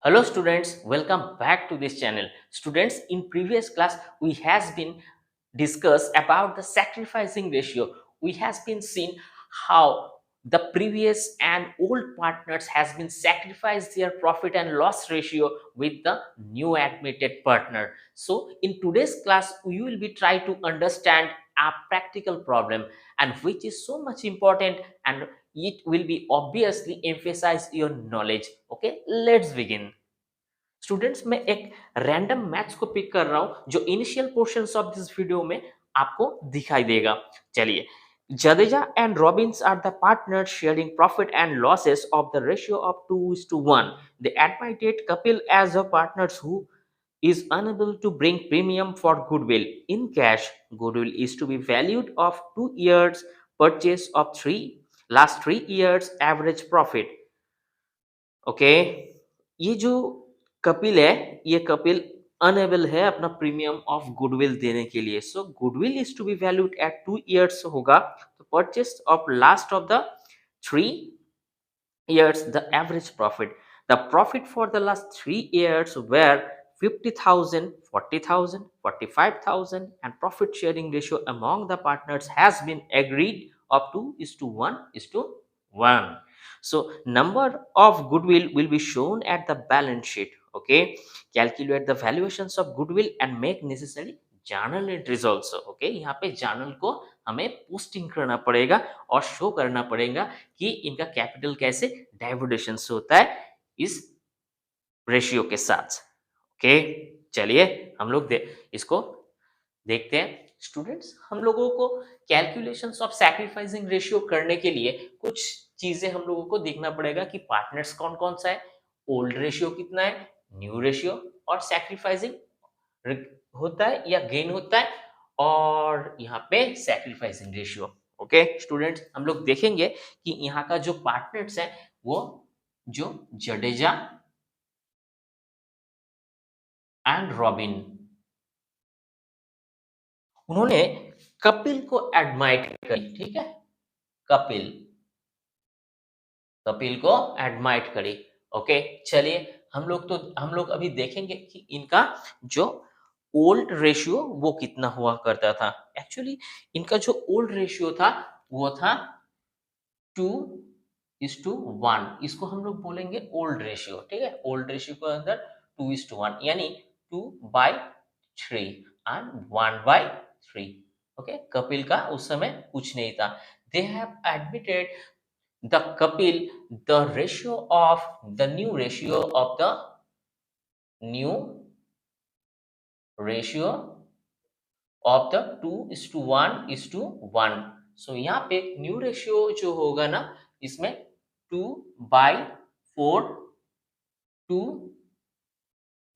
Hello students, welcome back to this channel. Students, in previous class we has been discussed about the sacrificing ratio. We has been seen how the previous and old partners has been sacrificed their profit and loss ratio with the new admitted partner. So in today's class we will be try to understand a practical problem and which is so much important, and it will be obviously emphasize your knowledge. Okay, let's begin. Students मैं एक random maths को pick कर रहा हूं जो initial portions of this video में आपको दिखाई देगा. चलिए, Jadeja and Robbins are the partners sharing profit and losses of the ratio of 2:1. They admitted Kapil as a partners who is unable to bring premium for goodwill. In cash, goodwill is to be valued of 2 years purchase of last 3 years average profit. Okay, ये जो कपिल है, ये Kapil enable है अपना premium of goodwill देने के लिए. So goodwill is to be valued at 2 years होगा. तो purchase of last of the 3 years the average profit. The profit for the last 3 years were 50,000, 40,000, 45,000, and profit sharing ratio among the partners has been agreed of 2:1:1. So number of goodwill will be shown at the balance sheet. Okay, calculate the valuations of goodwill and make necessary journal entries also. Okay, यहाँ पे journal को हमें posting करना पड़ेगा और show करना पड़ेगा कि इनका कैपिटल कैसे डाइवर्डेशन होता है इस रेशियो के साथ. ओके, चलिए हम लोग इसको देखते हैं. स्टूडेंट्स, हम लोगों को कैलकुलेशंस ऑफ सैक्रिफाइसिंग रेशियो करने के लिए कुछ चीजें हम लोगों को देखना पड़ेगा कि पार्टनर्स कौन कौन सा है, ओल्ड रेशियो कितना है, न्यू रेशियो, और सैक्रिफाइसिंग होता है या गेन होता है, और यहाँ पे सैक्रिफाइसिंग रेशियो. ओके स्टूडेंट्स, हम लोग देखेंगे कि यहाँ का जो पार्टनर्स है वो जो जडेजा एंड रॉबिन, उन्होंने कपिल को एडमायर करी. ठीक है, कपिल कपिल को एडमायर करी. ओके, चलिए हम लोग अभी देखेंगे कि इनका जो ओल्ड रेशियो वो कितना हुआ करता था. एक्चुअली इनका जो ओल्ड रेशियो था वो था 2:1. इसको हम लोग बोलेंगे ओल्ड रेशियो. ठीक है, ओल्ड रेशियो के अंदर 2:1 यानी 2/3 एंड 1/3. ओके, कपिल का उस समय कुछ नहीं था. They have admitted the Kapil the ratio of the new ratio of the new ratio of the 2:1:1. सो यहाँ पे न्यू रेशियो जो होगा ना, इसमें 2/4 टू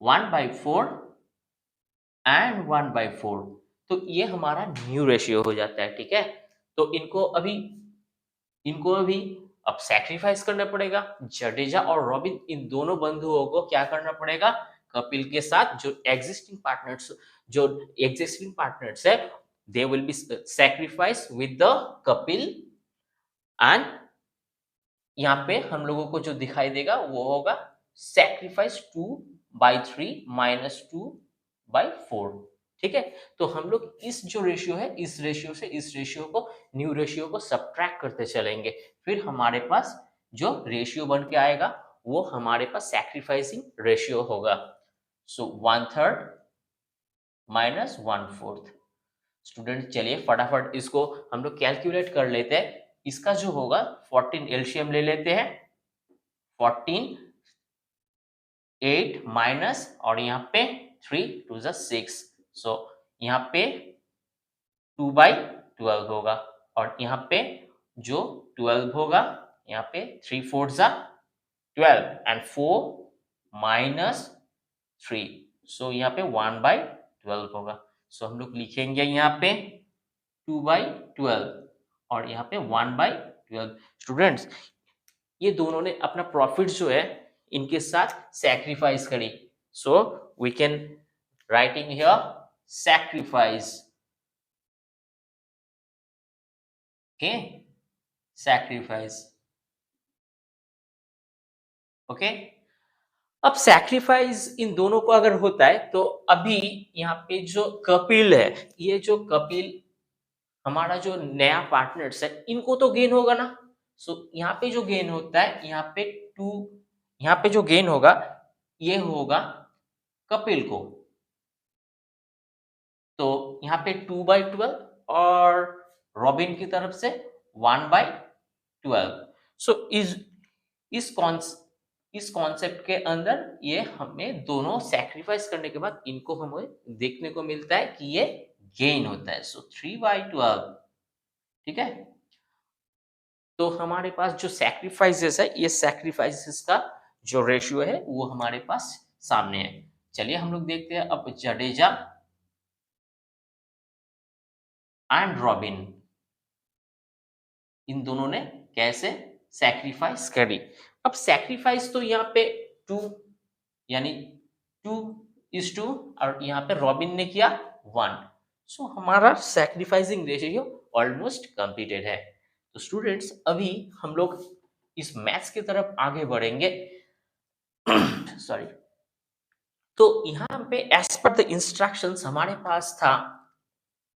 1/4 एंड 1/4. तो ये हमारा न्यू रेशियो हो जाता है. ठीक है, तो इनको अभी अब सैक्रिफाइस करना पड़ेगा. जडेजा और रॉबिन, इन दोनों बंधुओं को क्या करना पड़ेगा, कपिल के साथ जो एग्जिस्टिंग पार्टनर्स है they will be sacrifice with the Kapil. And यहाँ पे हम लोगों को जो दिखाई देगा वो होगा सैक्रिफाइस 2/3 -2/4. ठीक है, तो हम लोग इस जो रेशियो है, इस रेशियो से इस रेशियो को, न्यू रेशियो को सब्ट्रैक्ट करते चलेंगे. फिर हमारे पास जो रेशियो बन के आएगा वो हमारे पास सैक्रिफाइसिंग रेशियो होगा. सो 1/3 -1/4. स्टूडेंट, चलिए फटाफट इसको हम लोग कैलकुलेट कर लेते हैं. इसका जो होगा 14 एलसीएम ले लेते हैं. 14 8 माइनस और यहाँ पे 3 2 6. सो यहाँ पे 2/12 होगा, और यहाँ पे जो 12 होगा, यहाँ पे 3 4 12 एंड 4 -3. सो यहाँ पे 1/12 होगा. सो हम लोग लिखेंगे यहाँ पे 2/12 और यहाँ पे 1/12. स्टूडेंट्स, ये दोनों ने अपना प्रॉफिट जो है इनके साथ सैक्रिफाइस करी. So we can writing here sacrifice. Okay, sacrifice. Okay, अब सैक्रिफाइस इन दोनों को अगर होता है तो अभी यहाँ पे जो कपिल है, ये जो कपिल हमारा जो नया पार्टनर्स है, इनको तो गेन होगा ना। सो यहाँ पे जो गेन होता है, यहाँ पे टू, यहाँ पे जो गेन होगा ये होगा कपिल को। तो यहाँ पे 2/12 और रॉबिन की तरफ से 1/12। सो इस कॉन्सेप्ट के अंदर ये हमें दोनों सैक्रिफाइस करने के बाद इनको हमें देखने को मिलता है कि ये गेन होता है। सो 3/12, ठीक है। तो हमारे पास जो सैक्रिफाइसेस है, ये सैक्रिफाइसेस का जो रेशियो है वो हमारे पास सामने है। चलिए हम लोग देखते हैं अब जडेजा एंड रॉबिन, इन दोनों ने कैसे सैक्रिफाइस करी। अब सैक्रिफाइस तो यहाँ पे 2, यानी 2:2, और यहाँ पे रॉबिन ने किया 1। सो हमारा सैक्रिफाइसिंग रेशियो ऑलमोस्ट कंप्लीटेड है। तो स्टूडेंट्स अभी हम लोग इस मैथ्स की तरफ आगे बढ़ेंगे। सॉरी। तो यहाँ पे एज पर द इंस्ट्रक्शंस हमारे पास था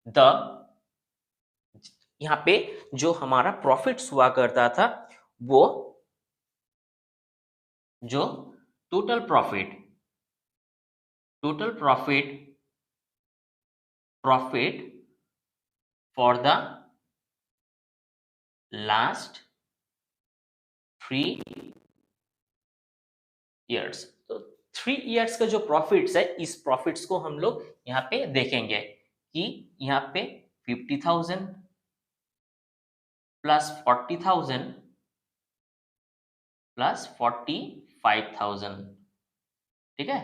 द, यहाँ पे जो हमारा प्रॉफिट्स हुआ करता था वो जो total profit for the last 3 years. तो 3 इयर्स का जो प्रॉफिट्स है, इस प्रॉफिट्स को हम लोग यहाँ पे देखेंगे कि यहाँ पे 50,000 प्लस 40,000 प्लस 45,000, ठीक है।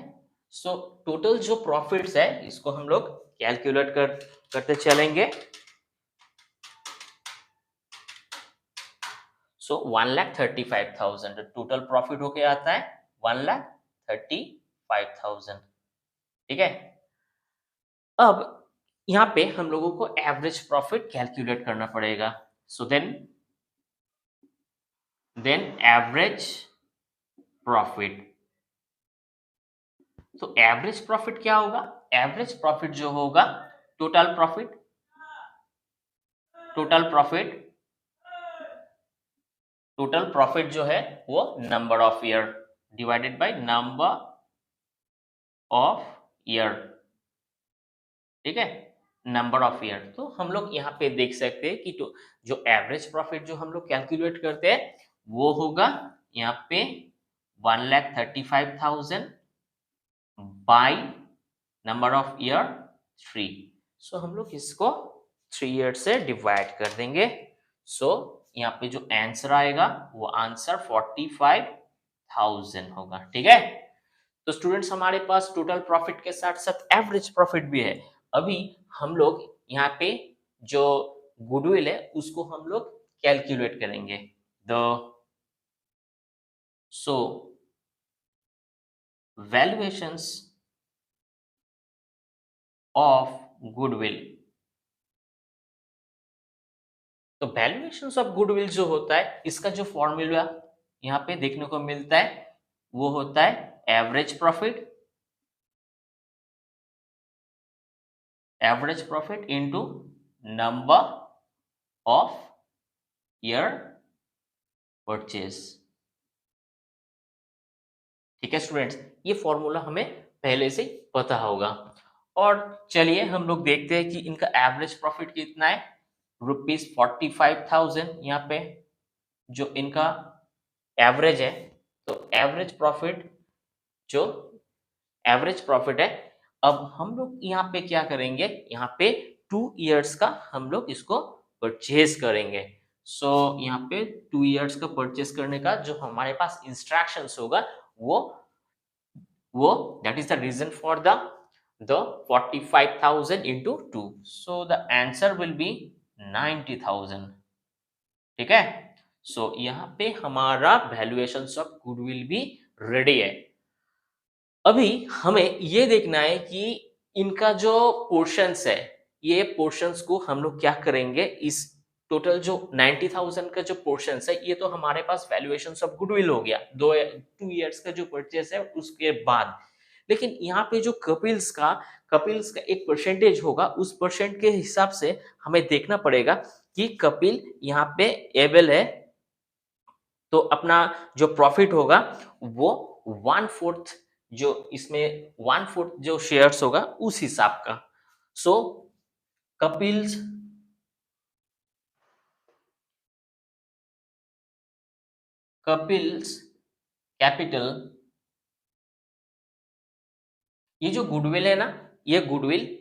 सो टोटल जो प्रॉफिट्स है इसको हम लोग कैलकुलेट करते चलेंगे। सो 1,35,000 टोटल प्रॉफिट होके आता है 1,35,000, ठीक है। अब यहाँ पे हम लोगों को एवरेज प्रॉफिट कैलकुलेट करना पड़ेगा। सो देन एवरेज प्रॉफिट, तो एवरेज प्रॉफिट क्या होगा? एवरेज प्रॉफिट जो होगा टोटल प्रॉफिट जो है वो number of year divided by number of year, ठीक है, नंबर ऑफ ईयर। तो हम लोग यहाँ पे देख सकते हैं कि तो जो एवरेज प्रॉफिट जो हम लोग कैलकुलेट करते हैं वो होगा यहाँ पे 1,35,000 बाय नंबर ऑफ ईयर 3। सो हम लोग इसको 3 ईयर से डिवाइड कर देंगे। सो यहाँ पे जो आंसर आएगा वो आंसर 45,000 होगा, ठीक है। तो स्टूडेंट्स हमारे पास टोटल प्रॉफिट के साथ साथ एवरेज प्रॉफिट भी है। अभी हम लोग यहाँ पे जो गुडविल है उसको हम लोग कैलकुलेट करेंगे। सो वैल्यूएशंस ऑफ गुडविल, तो वैल्यूएशंस ऑफ गुडविल जो होता है इसका जो फॉर्मूला यहाँ पे देखने को मिलता है वो होता है average profit into number of year purchase, ठीक है स्टूडेंट्स। ये फॉर्मूला हमें पहले से पता होगा। और चलिए हम लोग देखते हैं कि इनका एवरेज प्रॉफिट कितना है, ₹45,000 यहाँ पे जो इनका एवरेज है। तो एवरेज प्रॉफिट है। अब हम लोग यहाँ पे क्या करेंगे, यहाँ पे 2 इयर्स का हम लोग इसको परचेज करेंगे। सो यहाँ पे 2 इयर्स का परचेज करने का जो हमारे पास इंस्ट्रक्शंस होगा वो that is the reason for the 45,000 into 2, so the answer will be 90,000, ठीक है। सो यहाँ पे हमारा वैल्यूएशन ऑफ गुडविल भी रेडी है। अभी हमें ये देखना है कि इनका जो पोर्शंस है, ये पोर्शंस को हम लोग क्या करेंगे, इस टोटल जो 90,000 का जो पोर्शन है, ये तो हमारे पास वैल्यूएशन ऑफ गुडविल हो गया 2 इयर्स का जो परचेस है उसके बाद। लेकिन यहाँ पे जो कपिल्स का एक परसेंटेज होगा, उस परसेंट के हिसाब से हमें देखना पड़ेगा कि कपिल यहाँ पे एबल है, तो अपना जो प्रॉफिट होगा वो 1/4, जो इसमें 1/4 जो शेयर्स होगा उस हिसाब का। सो कपिल्स कपिल्स कैपिटल, ये जो गुडविल है ना, ये गुडविल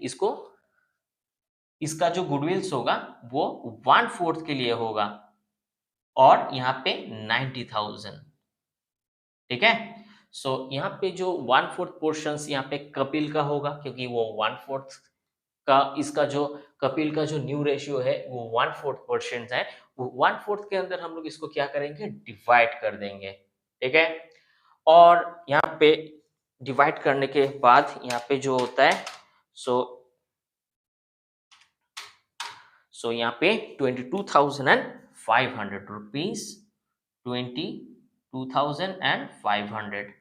इसका जो गुडविल्स होगा वो 1/4 के लिए होगा, और यहाँ पे 90,000। ठीक है, सो यहाँ पे जो 1/4 पोर्शन यहाँ पे कपिल का होगा, क्योंकि वो 1/4 का, इसका जो कपिल का जो न्यू रेशियो है वो 1/4% है। वो 1/4 के अंदर हम लोग इसको क्या करेंगे, डिवाइड कर देंगे। ठीक है, और यहाँ पे डिवाइड करने के बाद यहाँ पे जो होता है, सो यहाँ पे 22,500 रुपीज, 22,500।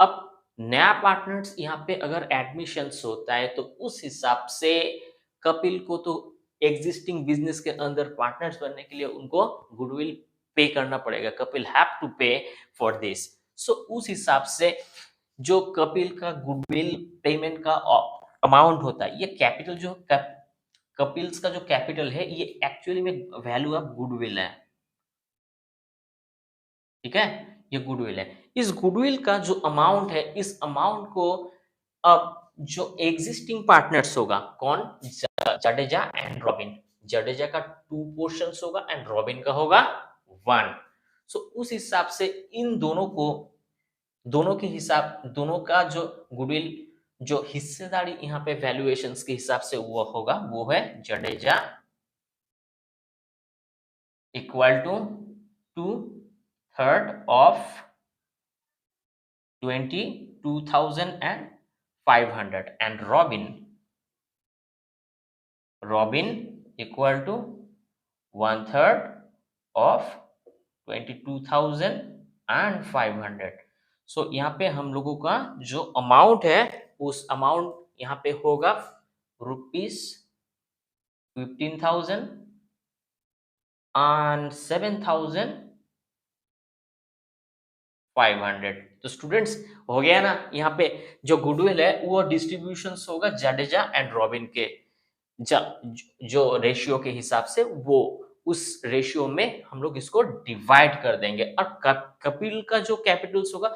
अब नया पार्टनर्स यहाँ पे अगर एडमिशंस होता है तो उस हिसाब से कपिल को तो एग्जिस्टिंग बिजनेस के अंदर पार्टनर्स बनने के लिए उनको गुडविल पे करना पड़ेगा। कपिल हैव टू पे फॉर दिस। सो उस हिसाब से जो कपिल का गुडविल पेमेंट का अमाउंट होता है, ये कैपिटल जो कपिल्स का जो कैपिटल है, ये एक्चुअली में वैल्यू ऑफ गुडविल है। ठीक है, ये गुडविल है। इस गुडविल का जो अमाउंट है, इस अमाउंट को अब जो एग्जिस्टिंग पार्टनर्स होगा, कौन, जडेजा एंड रॉबिन, जडेजा का 2 पोर्शंस होगा एंड रॉबिन का होगा 1। सो उस हिसाब से इन दोनों को, दोनों के हिसाब, दोनों का जो गुडविल जो हिस्सेदारी यहाँ पे वैल्यूएशंस के हिसाब से वो होगा, वो है Jadeja equal to 2/3 of 22,500 and Robin equal to 1/3 of 22,500। So यहाँ पे हम लोगों का जो अमाउंट है, उस अमाउंट यहाँ पे होगा ₹15,000 and 7,500। तो स्टूडेंट्स हो गया ना, यहाँ पे जो गुडविल है वो डिस्ट्रीब्यूशन होगा जडेजा एंड रॉबिन के जो रेशियो के हिसाब से, वो उस रेशियो में हम लोग इसको डिवाइड कर देंगे। और कपिल का जो कैपिटल्स होगा,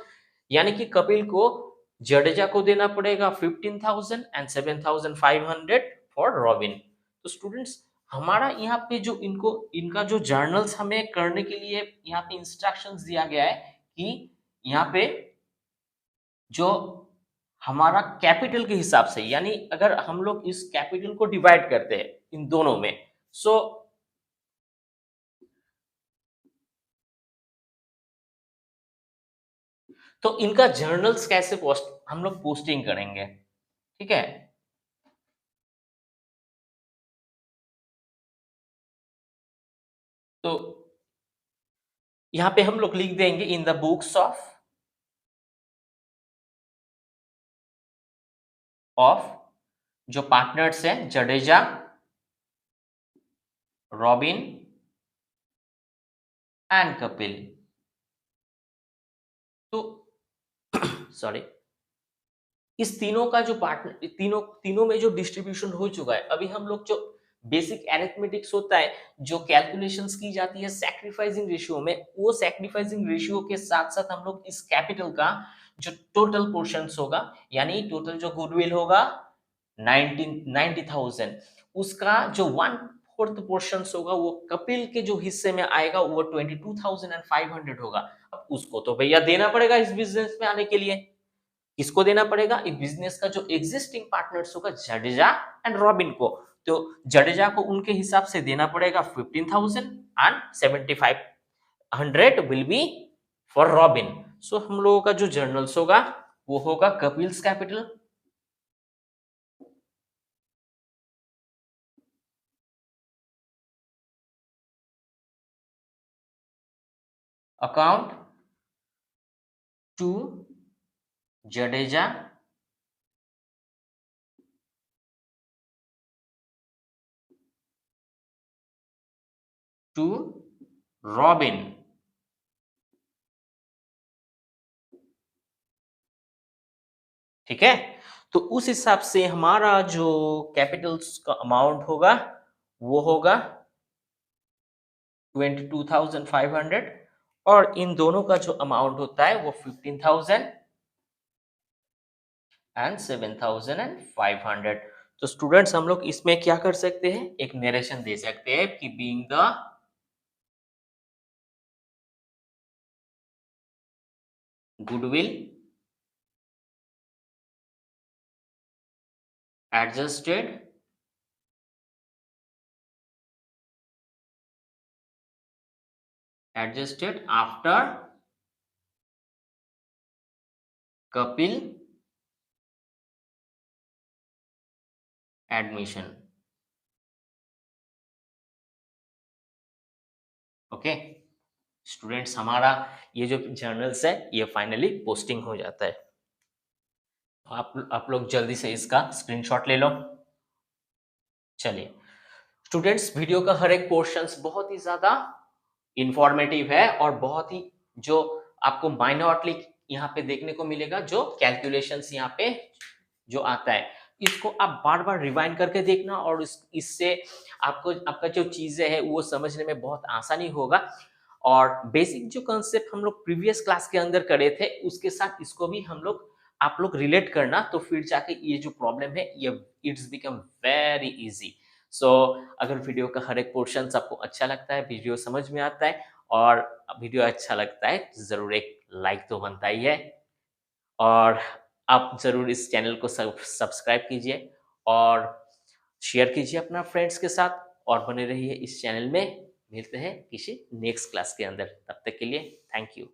यानी कि कपिल को जडेजा को देना पड़ेगा 15,000 एंड 7,500 फॉर रॉबिन। तो स्टूडेंट्स हमारा यहाँ पे जो इनका जो जर्नल्स हमें करने के लिए यहाँ पे इंस्ट्रक्शंस दिया गया है कि यहाँ पे जो हमारा कैपिटल के हिसाब से, यानी अगर हम लोग इस कैपिटल को डिवाइड करते हैं इन दोनों में, सो तो इनका जर्नल्स कैसे हम लोग पोस्टिंग करेंगे। ठीक है, तो यहां पे हम लोग लिख देंगे इन द बुक्स ऑफ जो पार्टनर्स हैं, जडेजा, रॉबिन एंड कपिल। तो सॉरी, इस तीनों का जो पार्टनर, तीनों में जो डिस्ट्रीब्यूशन हो चुका है, अभी हम लोग जो बेसिक एरिथमेटिक्स होता है, जो कैलकुलेशंस की जाती है सैक्रिफाइसिंग रेशियो में, वो सैक्रिफाइसिंग रेशियो के साथ साथ हम लोग इस कैपिटल का जो टोटल पोर्शंस होगा, यानी टोटल जो गुडविल होगा 90,000, उसका जो 1/4 पोर्शन होगा वो कपिल के जो हिस्से में आएगा वो 22,500 होगा। अब उसको तो भैया देना पड़ेगा इस बिजनेस में आने के लिए। किसको देना पड़ेगा, इस बिजनेस का जो एग्जिस्टिंग पार्टनर्स होगा जडेजा एंड रॉबिन को। तो जडेजा को उनके हिसाब से देना पड़ेगा 15,000 and 7,500 will be for Robin. So हम लोगों का जो जर्नल्स होगा वो होगा Kapil's capital, account to Jadeja to Robin. ठीक है, तो उस हिसाब से हमारा जो कैपिटल्स का अमाउंट होगा वो होगा 22,500 और इन दोनों का जो अमाउंट होता है वो 15,000 एंड 7,500। तो स्टूडेंट्स हम लोग इसमें क्या कर सकते हैं, एक नरेशन दे सकते हैं कि being the goodwill adjusted after Kapil admission। Okay students, हमारा ये जो जर्नल्स है ये फाइनली पोस्टिंग हो जाता है। आप लोग जल्दी से इसका स्क्रीनशॉट ले लो। चलिए स्टूडेंट्स, वीडियो का हर एक पोर्शंस बहुत ही ज्यादा इंफॉर्मेटिव है और बहुत ही जो आपको माइनॉटली यहाँ पे देखने को मिलेगा, जो कैलकुलेशंस यहाँ पे जो आता है इसको आप बार बार रिवाइंड करके देखना और इससे आपको आपका जो चीजें है वो समझने में बहुत आसानी होगा। और बेसिक जो कंसेप्ट हम लोग प्रीवियस क्लास के अंदर करे थे उसके साथ इसको भी हम लोग आप लोग रिलेट करना, तो फिर जाके ये जो प्रॉब्लम है ये इट्स बिकम वेरी इजी। सो अगर वीडियो का हर एक पोर्शन आपको अच्छा लगता है, वीडियो समझ में आता है और वीडियो अच्छा लगता है तो जरूर एक लाइक तो बनता ही है। और आप ज़रूर इस चैनल को सब्सक्राइब कीजिए और शेयर कीजिए अपना फ्रेंड्स के साथ और बने रहिए इस चैनल में। मिलते हैं किसी नेक्स्ट क्लास के अंदर, तब तक के लिए थैंक यू।